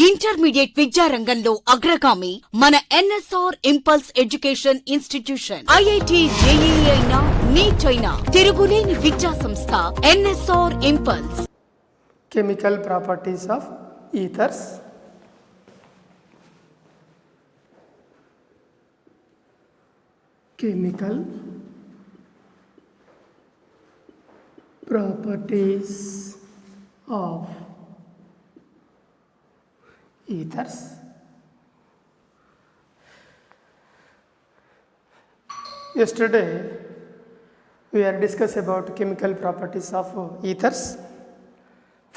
Intermediate విద్యారంగంలో అగ్రగామి మన NSR impulse education institution. IIT, JEE అయినా, నీట్ అయినా తిరుగులేని విద్యా సంస్థ NSR impulse. Chemical properties of ethers. Chemical properties of ethers. Yesterday we are discussed about chemical properties of ethers.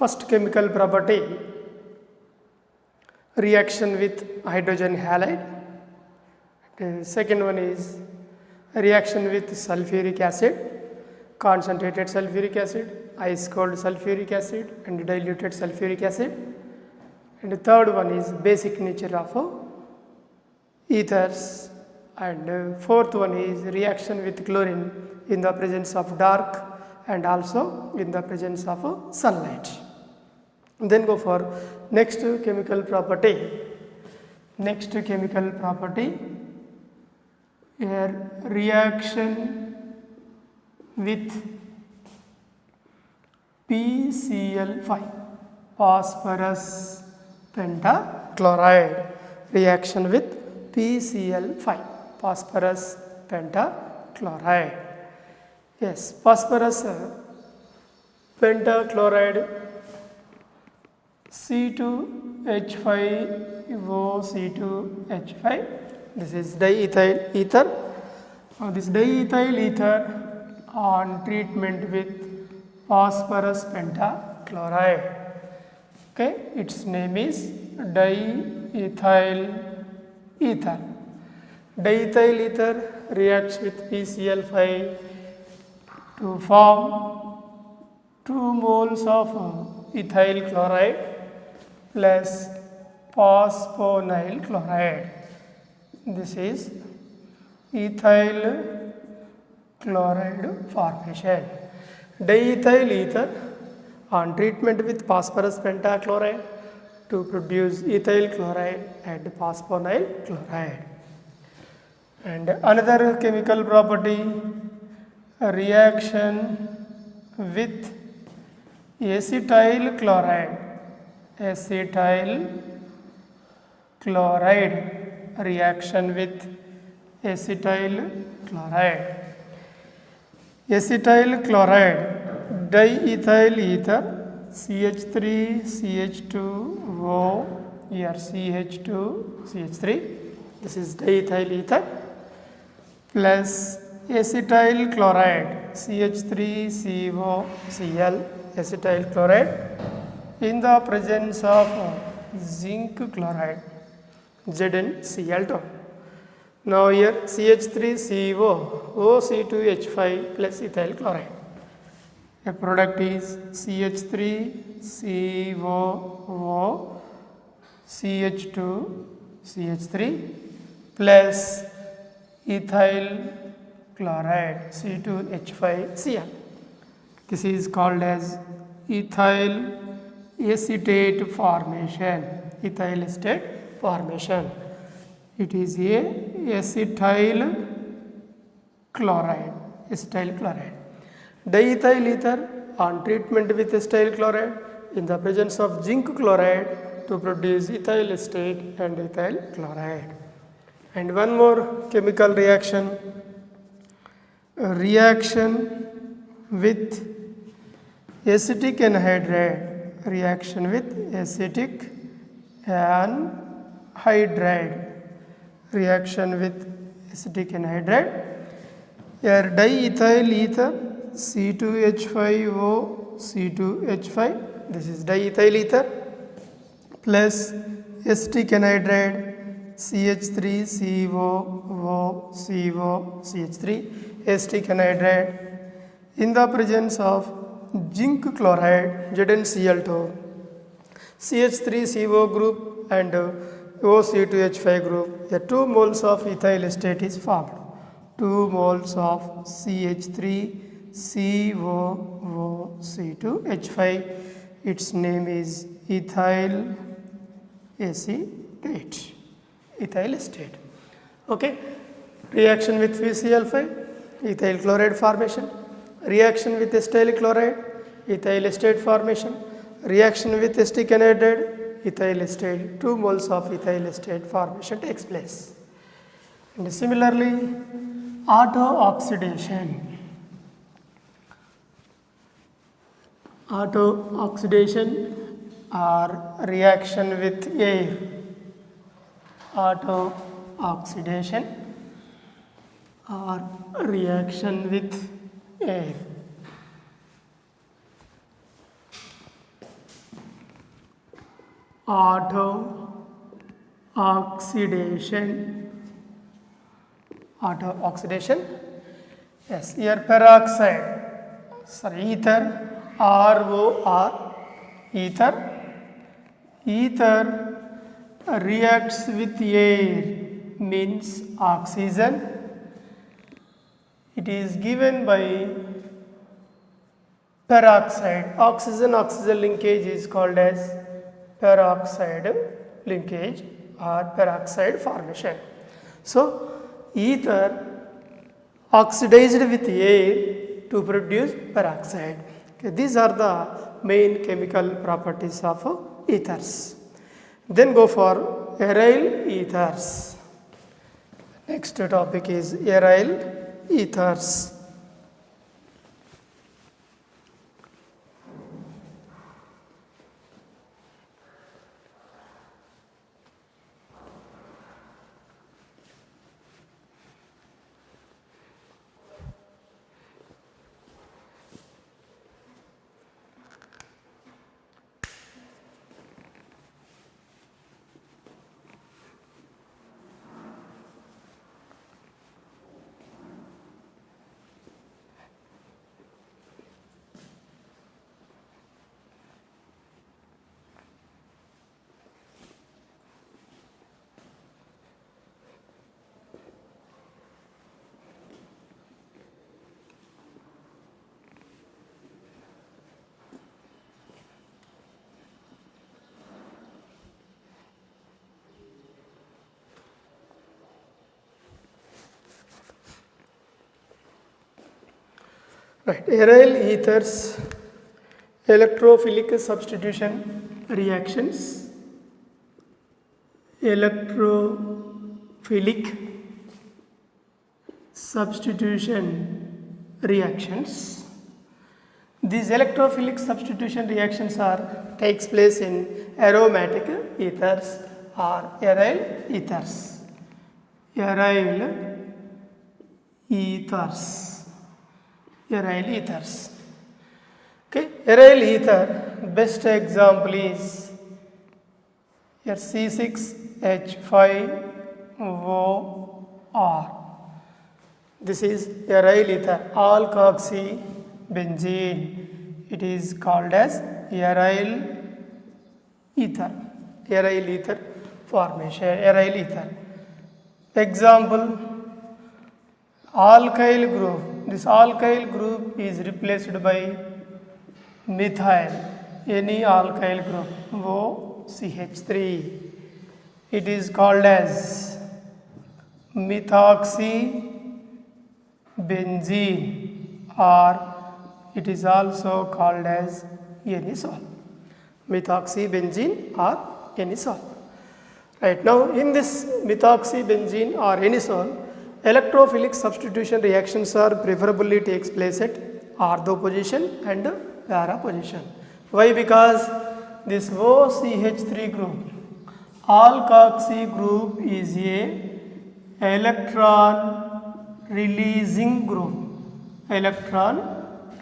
First chemical property, reaction with hydrogen halide. Second one is reaction with sulfuric acid, concentrated sulfuric acid, ice cold sulfuric acid and diluted sulfuric acid. And the third one is basic nature of ethers. And fourth one is reaction with chlorine in the presence of dark and also in the presence of sunlight. Then go for next chemical property. Next chemical property, here reaction with PCl5, phosphorus pentachloride. Reaction with PCl5, phosphorus pentachloride. Yes, phosphorus pentachloride C2H5OC2H5. This is diethyl ether. This diethyl ether on treatment with phosphorus pentachloride. Okay, its name is diethyl ether. Diethyl ether reacts with PCl5 to form 2 moles of ethyl chloride plus phosphonyl chloride. This is ethyl chloride formation. Diethyl ether on treatment with phosphorus pentachloride to produce ethyl chloride and phosphonyl chloride. And another chemical property, a reaction with acetyl chloride. Acetyl chloride, reaction with acetyl chloride. Acetyl chloride, diethyl ether, CH3CH2O, here CH2CH3. This is diethyl ether plus acetyl chloride, CH3COCl, acetyl chloride in the presence of zinc chloride, ZnCl2. Now here CH3CO, OC2H5 plus ethyl chloride. The product is CH3COO, CH2CH3 plus ethyl chloride, C2H5Cl. This is called as ethyl acetate formation. Ethyl acetate formation. It is a acetyl chloride. Acetyl chloride. Diethyl ether on treatment with acetyl chloride in the presence of zinc chloride to produce ethyl acetate and ethyl chloride. And one more chemical reaction, a reaction with acetic anhydride. Reaction with acetic anhydride. Reaction with acetic anhydride. Here diethyl ether, C2H5O, C2H5. This is diethyl ether plus acetic anhydride, CH3CO, CO, CH3, acetic anhydride in the presence of zinc chloride, ZnCl2, CH3CO group and OC2H5 group. Here 2 moles of ethyl acetate is formed. 2 moles of CH3COOC2H5. Its name is ethyl acetate, ethyl acetate. Okay, reaction with VCl5, ethyl chloride formation, reaction with acetyl chloride, ethyl acetate formation, reaction with acetic anhydride, ethyl acetate, 2 moles of ethyl acetate formation takes place. And similarly, auto-oxidation. Auto-oxidation or reaction with air. Auto-oxidation or reaction with air. Auto-oxidation. Auto-oxidation. Yes, here peroxide, sorry, ether, ROR, ether. Ether reacts with air, means oxygen. It is given by peroxide. Oxygen-oxygen linkage is called as peroxide linkage or peroxide formation. So, ether oxidized with air to produce peroxide. Okay, these are the main chemical properties of ethers. Then go for aryl ethers. Next topic is aryl ethers. Right, aryl ethers, electrophilic substitution reactions, electrophilic substitution reactions. These electrophilic substitution reactions takes place in aromatic ethers or aryl ethers. Aryl ethers. Aryl ethers. Okay, aryl ether, best example is here C6H5OR. This is aryl ether, alkoxybenzene. It is called as aryl ether. Aryl ether formation, aryl ether. Example, alkyl group. This alkyl group is replaced by methyl, any alkyl group, OCH3. It is called as methoxybenzene, or it is also called as anisole. Methoxybenzene or anisole. Right, now in this methoxybenzene or anisole, electrophilic substitution reactions are preferably takes place at ortho position and para position. Why? Because this OCH3 group, alkoxy group, is a electron releasing group. Electron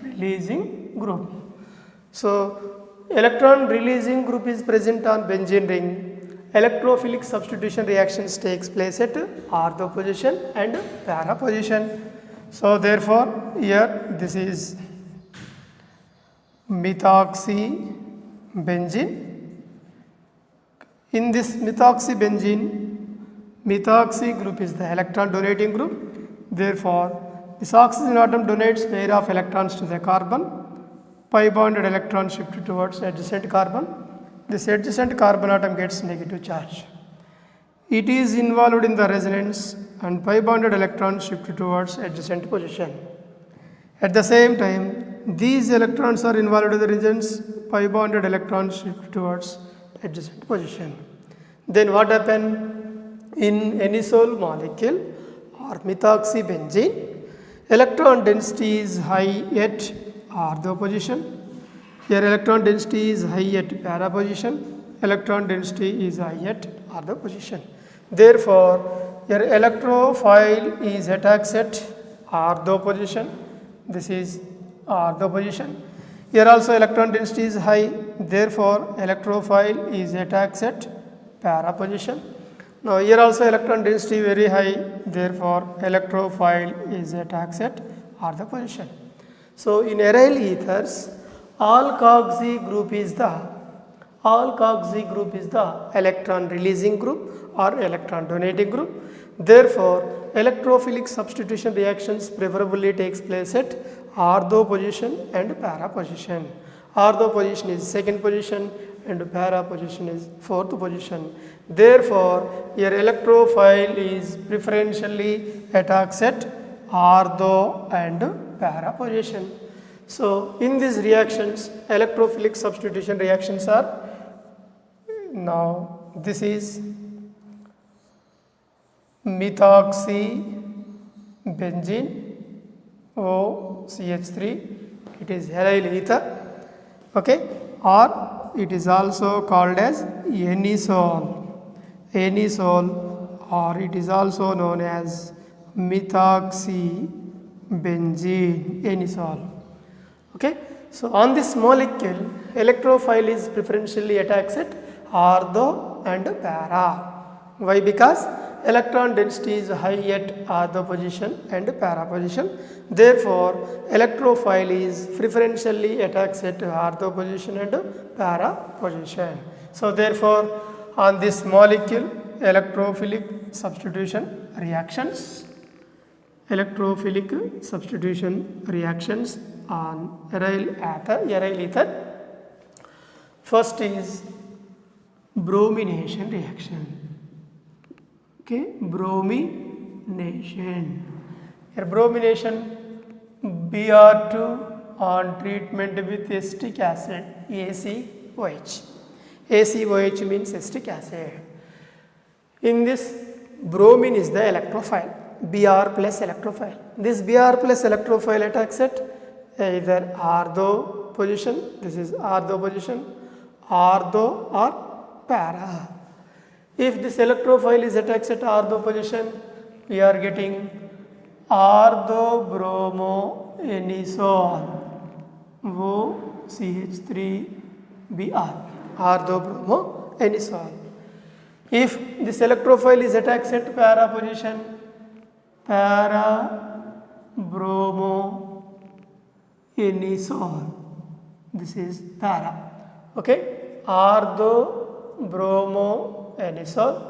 releasing group. So, electron releasing group is present on benzene ring. Electrophilic substitution reactions takes place at ortho position and para position. So therefore, here this is methoxybenzene. In this methoxybenzene, methoxy group is the electron donating group. Therefore, this oxygen atom donates pair of electrons to the carbon. Pi bonded electron shift towards adjacent carbon. this adjacent carbon atom gets negative charge. It is involved in the resonance and pi bonded electrons shift towards adjacent position. At the same time, these electrons are involved in the resonance, pi bonded electrons shift towards adjacent position. Then what happen in anisole molecule or methoxybenzene? Electron density is high at ortho position. Here electron density is high at para position. Electron density is high at ortho position. Therefore, your electrophile is attacks at ortho position. This is ortho position. Here also electron density is high. Therefore, electrophile is attacks at para position. Now here also electron density very high. Therefore, electrophile is attacks at ortho position. So in aryl ethers, all carboxy group is the electron releasing group or electron donating group. Therefore, electrophilic substitution reactions preferably takes place at ortho position and para position. Ortho position is second position and para position is fourth position. Therefore, your electrophile is preferentially attacks at ortho and para position. So in these reactions, electrophilic substitution reactions are, now this is methoxybenzene OCH3, it is aryl ether, okay, or it is also called as anisole, or it is also known as methoxybenzene, anisole. Okay, so on this molecule, electrophile is preferentially attacks at ortho and para. Why? Because electron density is high at ortho position and para position. Therefore, electrophile is preferentially attacks at ortho position and para position. So therefore, on this molecule, electrophilic substitution reactions on aryl ether. First is bromination reaction. Okay, bromination. Here bromination, Br2 on treatment with acetic acid, ACOH. ACOH means acetic acid. In this, bromine is the electrophile, Br plus electrophile. This Br plus electrophile attacks at either ortho position, this is ortho position, ortho or para. If this electrophile is attacks at ortho position, we are getting orthobromoanisole, OCH3Br, orthobromoanisole. If this electrophile is attacks at para position, parabromoanisole, this is para, okay, orthobromoanisole,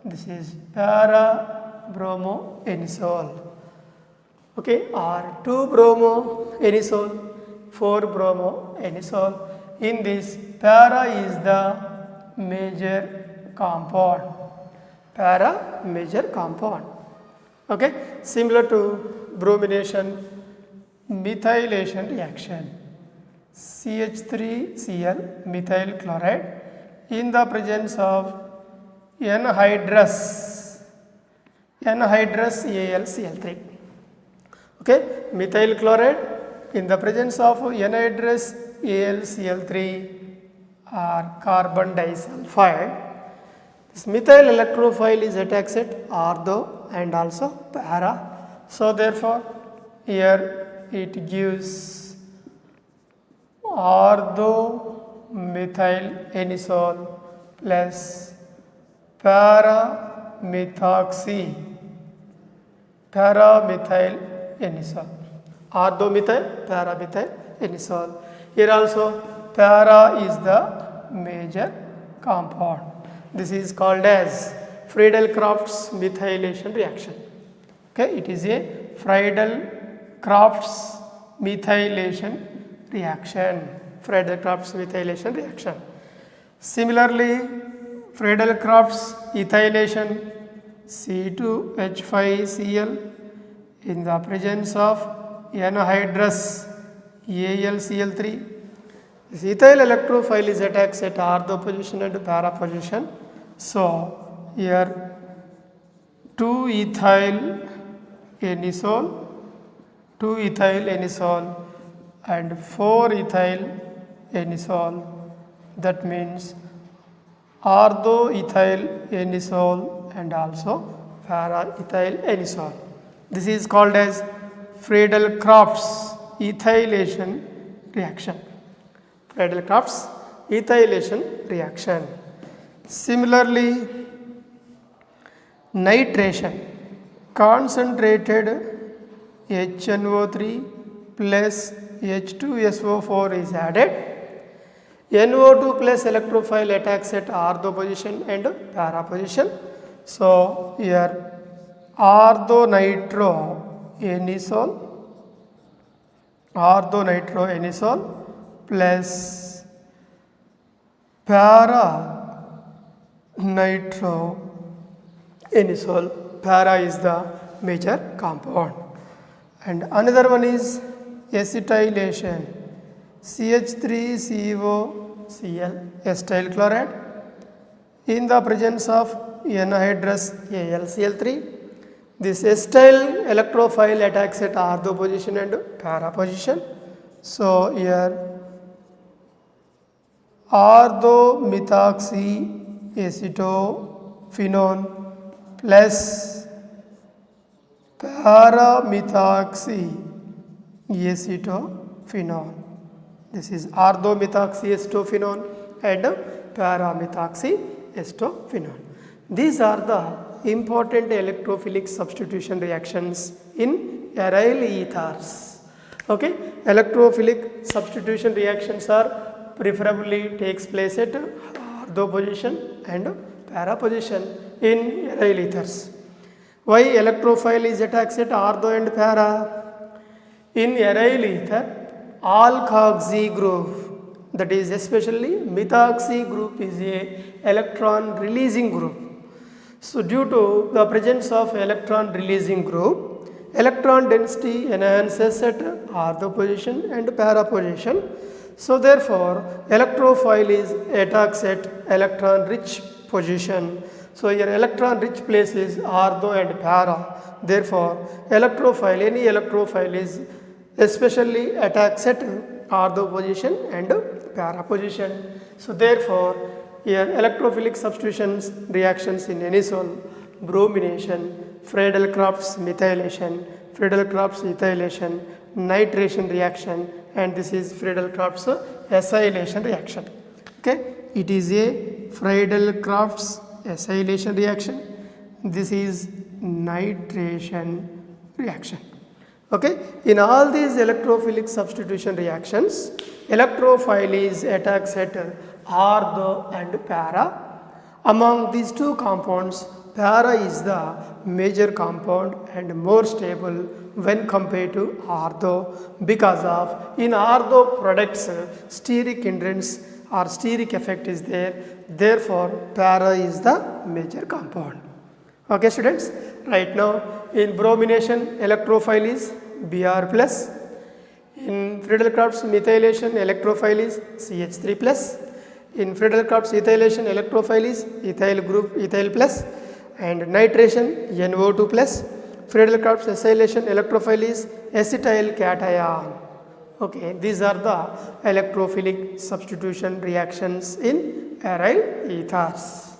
this is parabromoanisole, okay, or 2-bromoanisole, 4-bromoanisole. In this, para is the major compound, para major compound, okay. Similar to bromination, methylation reaction, CH3Cl methyl chloride in the presence of anhydrous AlCl3, okay, methyl chloride in the presence of anhydrous AlCl3 or carbon disulfide. This methyl electrophile is attacks at ortho and also para. So therefore, here it gives orthomethylanisole plus paramethylanisole. Orthomethyl, paramethylanisole. Here also para is the major compound. This is called as Friedel-Crafts methylation reaction. Okay, it is a Friedel-Crafts methylation reaction. Friedel-Crafts methylation reaction. Similarly, Friedel-Crafts ethylation C2H5Cl in the presence of anhydrous AlCl3. This ethyl electrophile is attacks at ortho position and para position. So here 2-ethyl anisole, 2-ethyl anisole and 4-ethyl anisole. That means ortho-ethyl anisole and also para-ethyl anisole. This is called as Friedel-Crafts ethylation reaction. Friedel-Crafts ethylation reaction. Similarly, nitration, concentrated HNO3 plus H2SO4 is added. NO2 plus electrophile attacks at ortho position and para position. So here ortho-nitroanisole plus para-nitroanisole. Para is the major compound. And another one is acetylation. CH3COCl acetyl chloride in the presence of anhydrous AlCl3. This acetyl electrophile attacks at ortho position and para position. So here orthomethoxyacetophenone plus paramethoxyacetophenone. This is orthomethoxyacetophenone and paramethoxyacetophenone. These are the important electrophilic substitution reactions in aryl ethers. Okay, electrophilic substitution reactions are preferably takes place at ortho position and para position in aryl ethers. Why electrophile is attacks at ortho and para? In aryl ether, alkoxy group, that is especially methoxy group, is a electron releasing group. So due to the presence of electron releasing group, electron density enhances at ortho position and para position. So therefore electrophile is attacks at electron rich position. So here electron rich places ortho and para. Therefore electrophile, any electrophile is especially attacks at ortho position and para position. So therefore here electrophilic substitutions reactions in anisole, bromination, Friedel-Crafts methylation, Friedel-Crafts ethylation, nitration reaction, and this is Friedel-Crafts acylation reaction. Okay, it is a Friedel-Crafts acylation reaction. This is nitration reaction. Okay, in all these electrophilic substitution reactions, electrophile is attacks at ortho and para. Among these two compounds, para is the major compound and more stable when compared to ortho, because of in ortho products steric hindrance or steric effect is there. Therefore para is the major compound. Okay students, right now in bromination electrophile is Br plus, in Friedel-Crafts methylation electrophile is CH3 plus, in Friedel-Crafts ethylation electrophile is ethyl group ethyl plus, and nitration NO2 plus. Friedel-Crafts acylation electrophile is acetyl cation. Okay, these are the electrophilic substitution reactions in aryl ethers.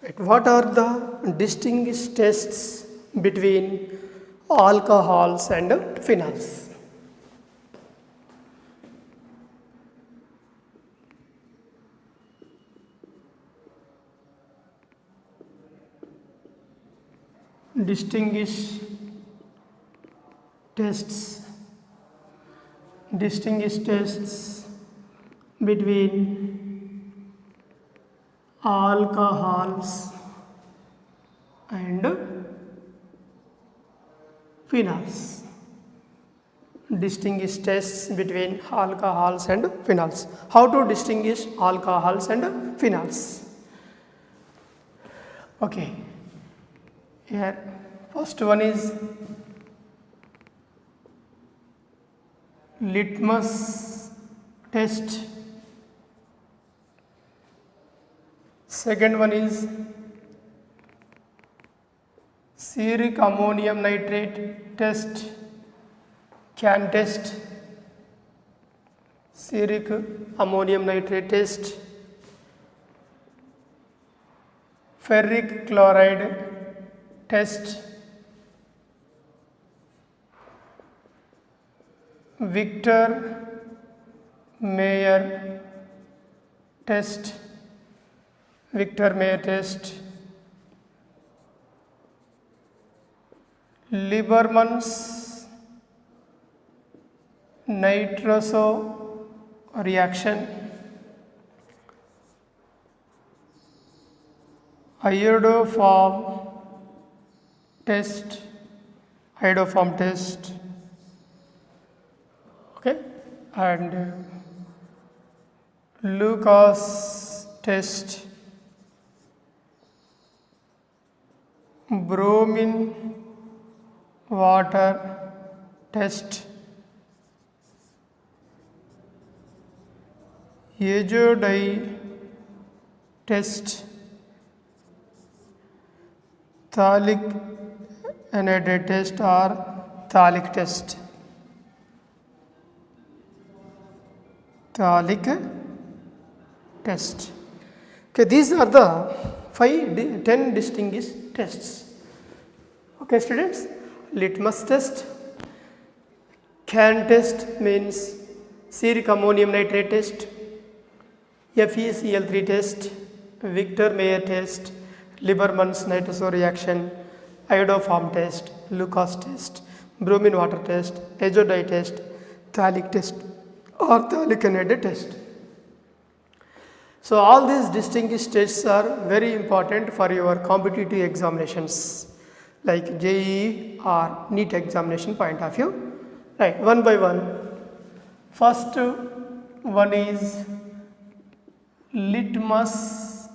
Right. What are the distinguished tests between alcohols and phenols? Distinguished tests between alcohols and phenols. Distinguish tests between alcohols and phenols. How to distinguish alcohols and phenols? Okay. Here, first one is litmus test. Second one is ceruc ammonium nitrate test, CAN test, ceruc ammonium nitrate test, ferric chloride test, Victor Mayer test, Lieberman's nitroso reaction, iodoform test, okay, and Lucas test, bromine water test, azodide test, phthalic anhydride test or phthalic test. Okay, these are the 10 distinguished tests. Okay, students, litmus test, CAN test means ceruc ammonium nitrate test, FeCl3 test, Victor Mayer test, Lieberman's nitroso reaction, iodoform test, Lucas test, bromine water test, azodide test, phthalic test or phthalic anhydride test. So all these distinguished tests are very important for your competitive examinations like JEE or NEET examination point of view. Right, one by one. First one is litmus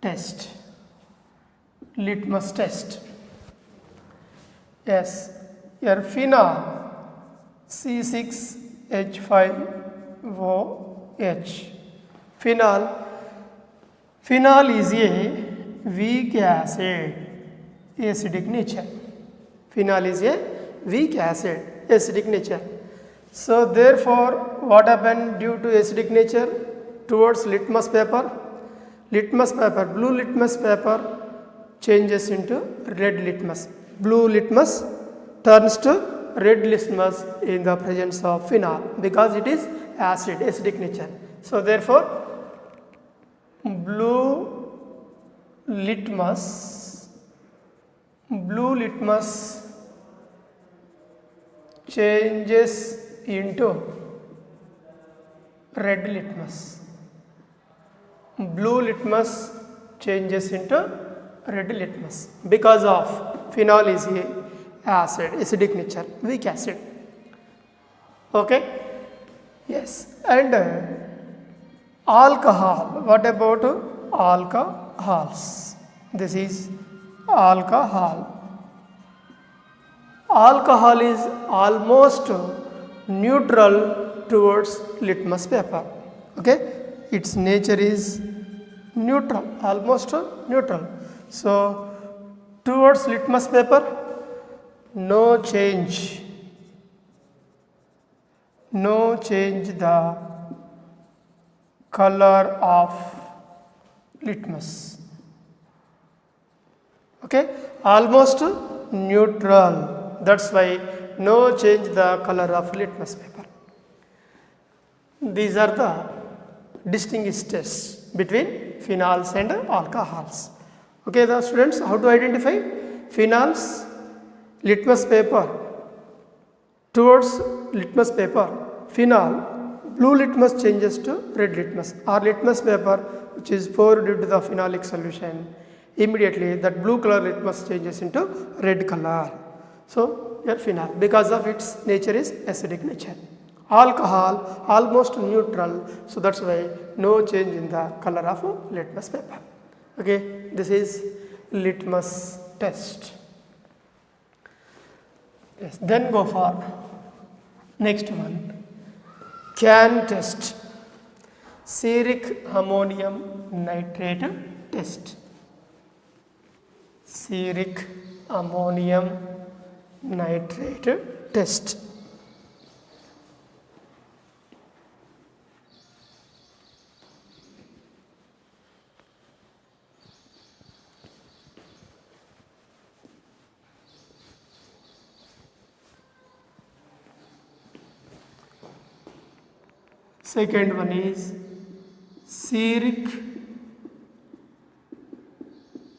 test. Yes, your phenol C6H5OH. Phenol is a weak acid, acidic nature. Phenol is a weak acid, acidic nature. So therefore, what happened due to acidic nature towards litmus paper? Blue litmus paper changes into red litmus. Blue litmus turns to red litmus in the presence of phenol because it is acid, acidic nature. So therefore, blue litmus changes into red litmus. Blue litmus changes into red litmus because of phenol is a acid, acidic nature, weak acid. Okay? Yes. And alcohol. What about alcohols? This is alcohol. Alcohol is almost neutral towards litmus paper. Okay? Its nature is neutral, almost neutral. So, towards litmus paper, no change the color of litmus. Okay, almost neutral. That's why no change the color of litmus paper. These are the distinguished tests between phenols and alcohols. Okay, the students, how to identify phenols, litmus paper. Towards litmus paper, phenol, blue litmus changes to red litmus, or litmus paper which is poured into the phenolic solution. Immediately that blue color litmus changes into red color. So here phenol, because of its nature is acidic nature. Alcohol almost neutral, so that's why no change in the color of litmus paper. Okay, this is litmus test. Yes, then go for next one, can test, ceruc ammonium nitrate test. Ceruc ammonium nitrate test. Second one is ceruc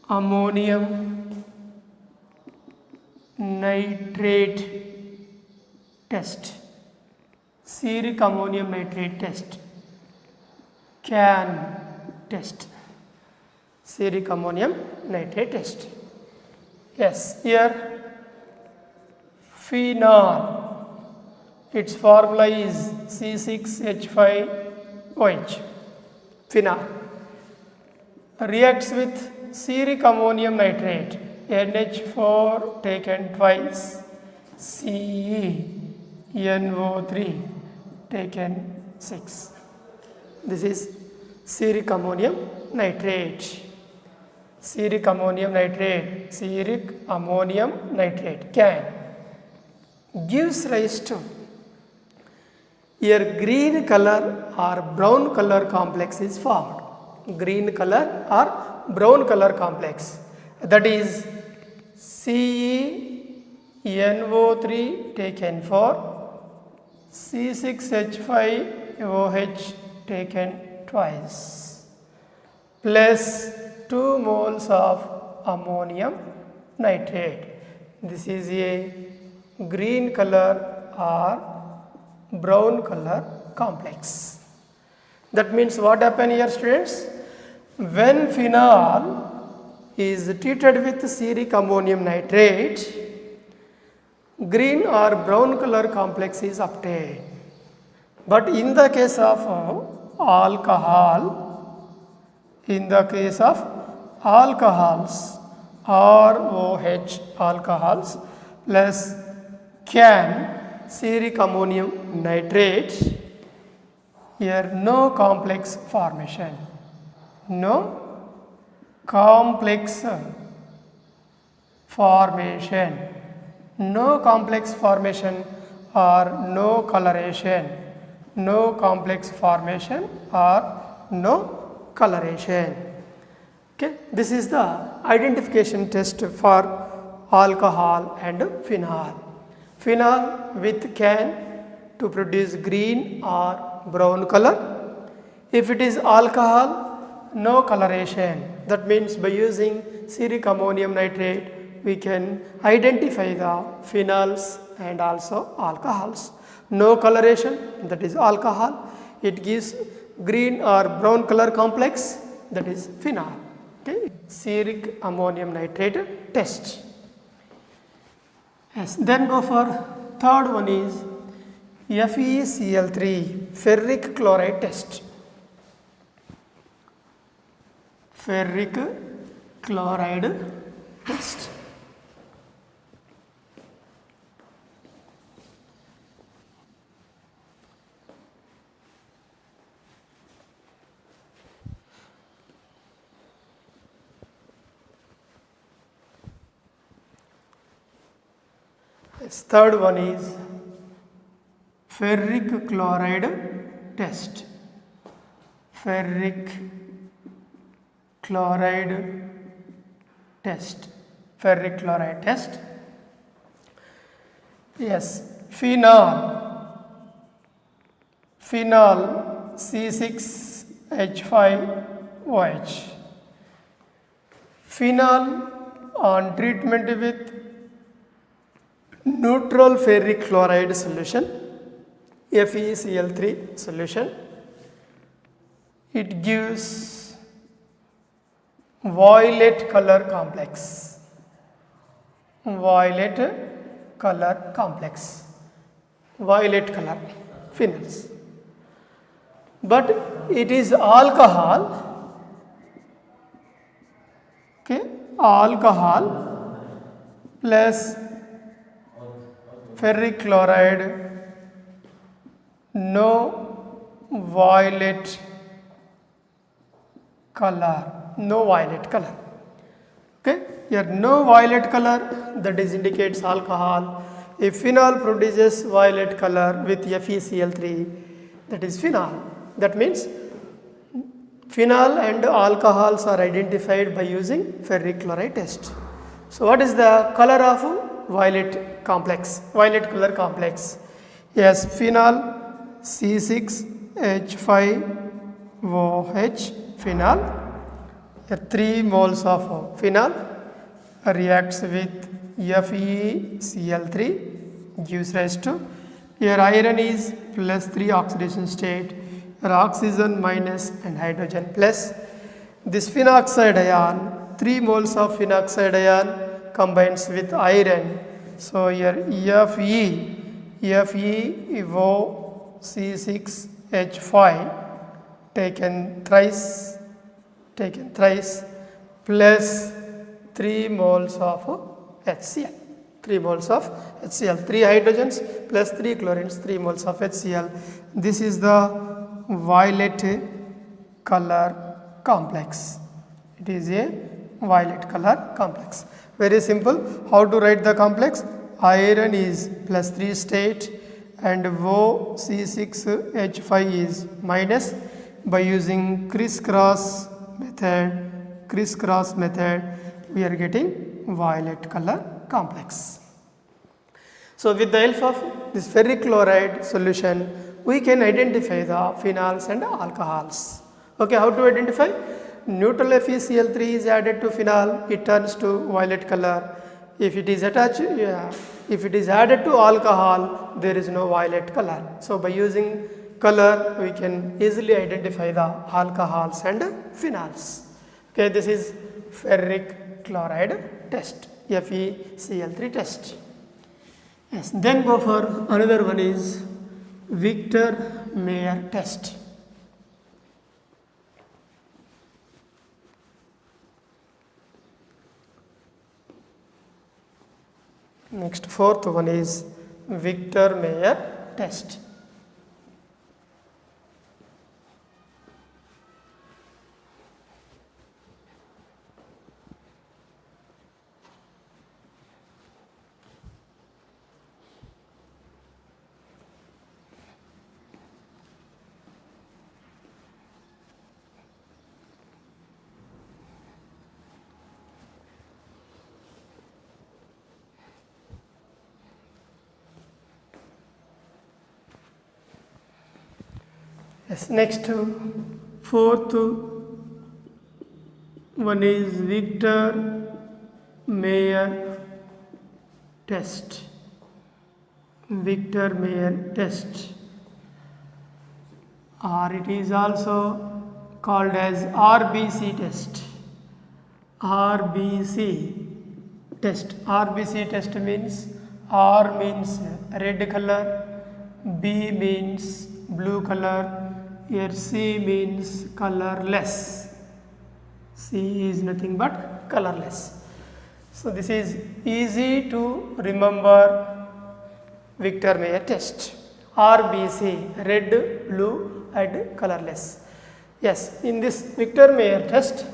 ammonium nitrate test. Ceruc ammonium nitrate test. Can test. Ceruc ammonium nitrate test. Yes, here phenol. Its formula is C6H5OH, phenol. Reacts with ceruc ammonium nitrate, NH4 taken twice, CeNO3 taken 6. This is ceruc ammonium nitrate. Ceruc ammonium nitrate, ceruc ammonium nitrate can gives rise to here green color or brown color complex is formed. Green color or brown color complex, that is CeNO3 taken 4, C6H5OH taken twice, plus 2 moles of ammonium nitrate. This is a green color or brown color complex. That means what happen here, students? When phenol is treated with ceruc ammonium nitrate, green or brown color complex is obtained. But in the case of alcohol, ROH alcohols plus can ceruc ammonium nitrate, here no complex formation. No complex formation. No complex formation or no coloration. No complex formation or no coloration. Okay, this is the identification test for alcohol and phenol. Phenol with can to produce green or brown color. If it is alcohol, no coloration. That means by using ceruc ammonium nitrate, we can identify the phenols and also alcohols. No coloration, that is alcohol. It gives green or brown color complex, that is phenol. Okay, ceruc ammonium nitrate test. Yes, then go for third one is FeCl3 ferric chloride test. Ferric chloride test. Yes, third one is ferric chloride test. Ferric chloride test, ferric chloride test. Yes, phenol C6H5OH. Phenol on treatment with neutral ferric chloride solution, FeCl3 solution, it gives violet color complex. Violet color complex. Violet color phenols. But it is alcohol. Okay, alcohol plus ferric chloride, no violet color, no violet color. Okay, here no violet color, that is indicates alcohol. If phenol produces violet color with FeCl3, that is phenol. That means phenol and alcohols are identified by using ferric chloride test. So what is the color of violet complex, violet color complex? Yes, phenol C6H5OH, phenol. Here 3 moles of phenol reacts with FeCl3, gives rise to, here iron is plus 3 oxidation state, here oxygen minus and hydrogen plus. This phenoxide ion, 3 moles of phenoxide ion combines with iron. So here FeOC6H5 taken thrice plus 3 moles of HCl. 3 moles of HCl, 3 hydrogens plus 3 chlorines, 3 moles of HCl. This is the violet color complex. It is a violet color complex. Very simple. How to write the complex? Iron is plus 3 state and OC6H5 is minus. By using crisscross method, we are getting violet color complex. So with the help of this ferric chloride solution, we can identify the phenols and alcohols. Okay, how to identify? Neutral FeCl3 is added to phenol, it turns to violet color. If it is attached, if it is added to alcohol, there is no violet color. So by using color, we can easily identify the alcohols and phenols. Okay, this is ferric chloride test, FeCl3 test. Yes, then go for another one is Victor-Meyer test. Next, fourth one is Victor-Meyer test. Yes, next fourth one is Victor-Meyer test. Victor-Meyer test, or it is also called as RBC test. RBC test. RBC test means R means red color, B means blue color, here C means colorless. C is nothing but colorless. So this is easy to remember Victor-Meyer test. RBC, red, blue and colorless. Yes, in this Victor-Meyer test,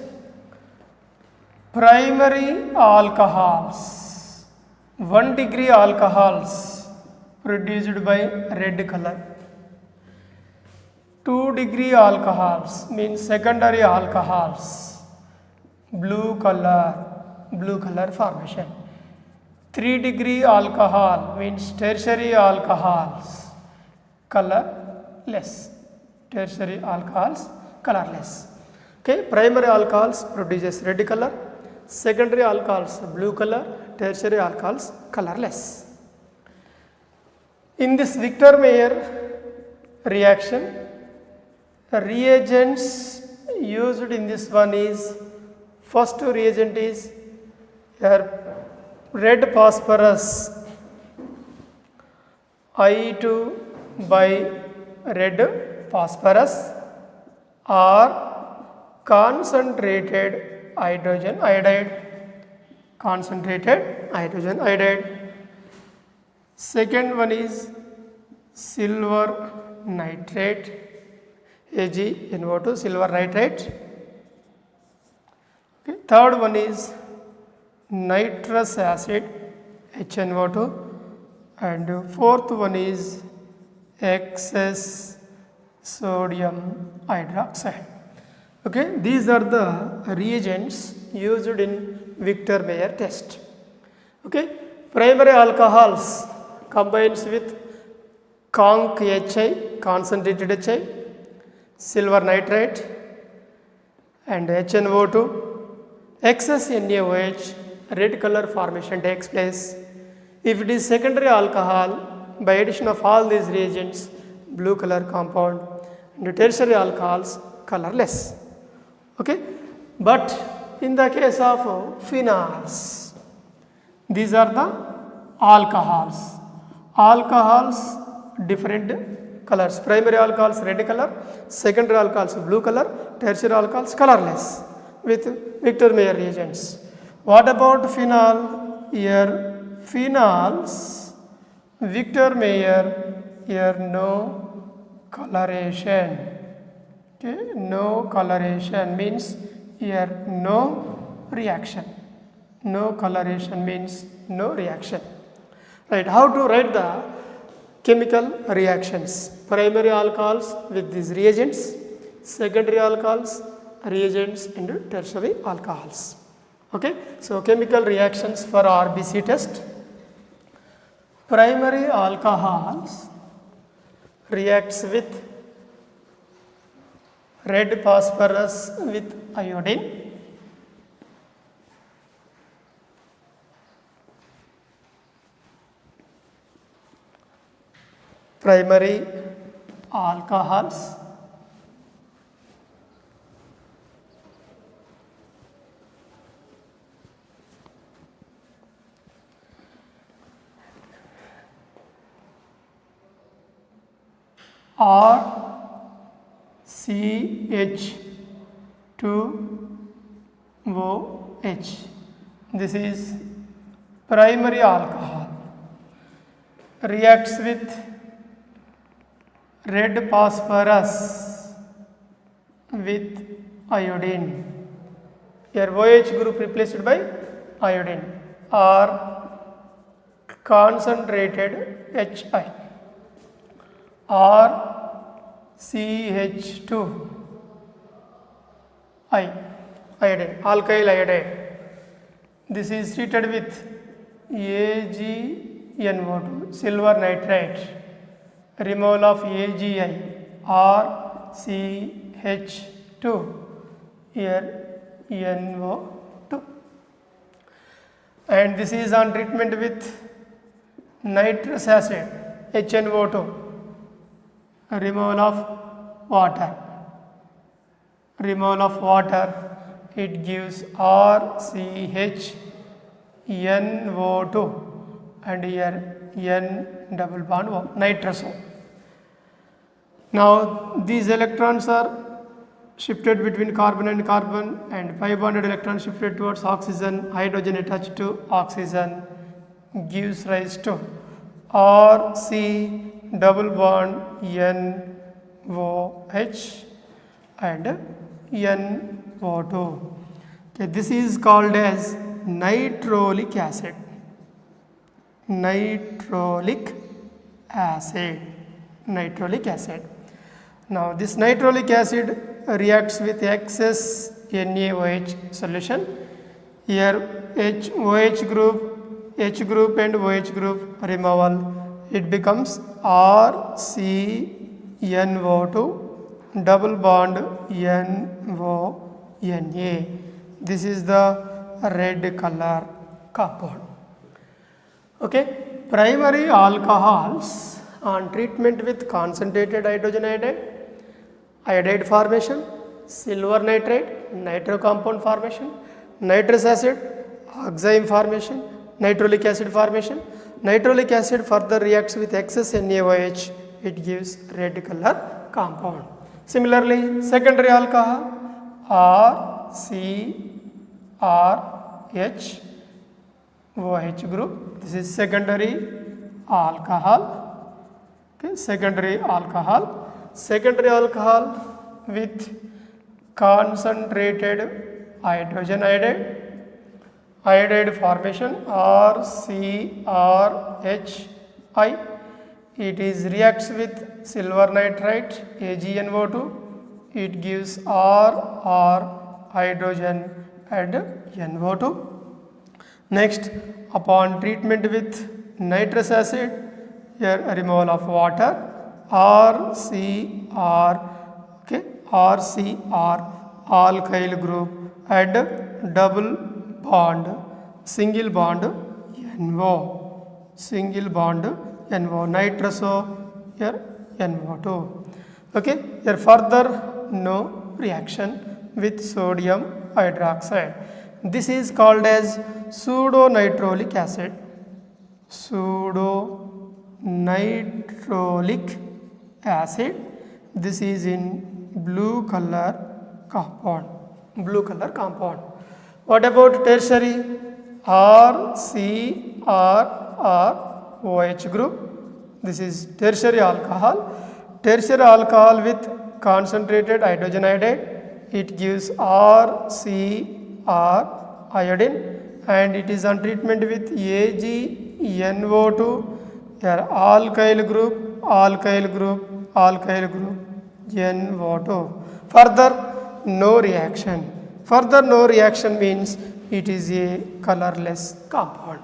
primary alcohols, 1 degree alcohols produced by red color. 2 degree alcohols means secondary alcohols blue color formation. 3-degree alcohol means tertiary alcohols, colorless. Tertiary alcohols, colorless. Okay, primary alcohols produces red color, secondary alcohols blue color, tertiary alcohols colorless. In this Victor-Mayer reaction, the reagents used in this one is, first reagent is your red phosphorus I2 by red phosphorus or concentrated hydrogen iodide. Second one is silver nitrate, AgNO2, silver nitrate. Okay. Third one is nitrous acid, HNO2, and fourth one is excess sodium hydroxide. Okay, these are the reagents used in Victor-Mayer test. Okay, primary alcohols combines with conc HI, concentrated HI, silver nitrate, and HNO2. Excess NaOH, red color formation takes place. If it is secondary alcohol, by addition of all these reagents, blue color compound, and tertiary alcohols, colorless. Okay, but in the case of phenols, these are the alcohols. Alcohols different colors. Primary alcohols red color, secondary alcohols blue color, tertiary alcohols colorless with Victor-Mayer reagents. What about phenol? Here phenols, Victor-Mayer, here no coloration. Okay, no coloration means here no reaction. No coloration means no reaction. Right, how to write the chemical reactions? Primary alcohols with these reagents, secondary alcohols, reagents, and tertiary alcohols. Okay, so chemical reactions for RBC test. Primary alcohols reacts with red phosphorus with iodine. Primary alcohols are CH2OH. This is primary alcohol. Reacts with red phosphorus with iodine. Here OH group replaced by iodine or concentrated HI or CH2 iodine, alkyl iodide. This is treated with AgNO2, silver nitrate, removal of AgI or CH2, here NO2. And this is on treatment with nitrous acid, HNO2, removal of water. Removal of water, it gives RCHNO2 and here N double bond O, nitrous O. Now these electrons are shifted between carbon and carbon, and pi bonded electron shifted towards oxygen, hydrogen attached to oxygen gives rise to RC double bond NOH and NO2. Okay, this is called as nitrolic acid. Nitrolic acid. Now this nitrolic acid reacts with excess NaOH solution. Here H group and OH group removal, it becomes RCNO2 double bond NO-Na. This is the red color compound. Okay, primary alcohols on treatment with concentrated hydrogen iodide formation, silver nitrate, nitro compound formation, nitrous acid, oxime formation, nitrolic acid formation. Nitrolic acid further reacts with excess NaOH, it gives red color compound. Similarly, secondary alcohol RCRHOH group, this is secondary alcohol. Okay, secondary alcohol with concentrated hydrogen iodide formation RCRHI. It is reacts with silver nitrate AgNO2. It gives R hydrogen and NO2. Next, upon treatment with nitrous acid, here a removal of water RCR alkyl group and double bond single bond NO nitroso here NO2. Okay, here further no reaction with sodium hydroxide. This is called as pseudo-nitrolic acid. Pseudo-nitrolic acid. This is in blue color compound. What about tertiary? RCROH group. This is tertiary alcohol. Tertiary alcohol with concentrated hydrogen iodide. It gives RCR iodine and it is on treatment with AgNO2. Here alkyl group NO2. Further no reaction means it is a colorless compound.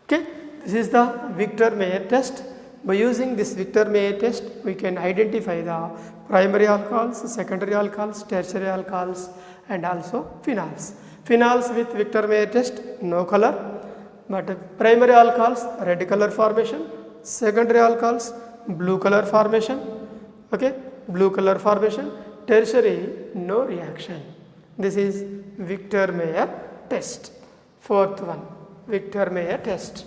Okay, this is the Victor-Mayer test. By using this Victor-Mayer test, we can identify the primary alcohols, secondary alcohols, tertiary alcohols and also phenols. Phenols with Victor-Mayer test, no color, but primary alcohols, red color formation, secondary alcohols, blue color formation, okay, tertiary, no reaction. This is Victor-Mayer test. Fourth one, Victor-Mayer test.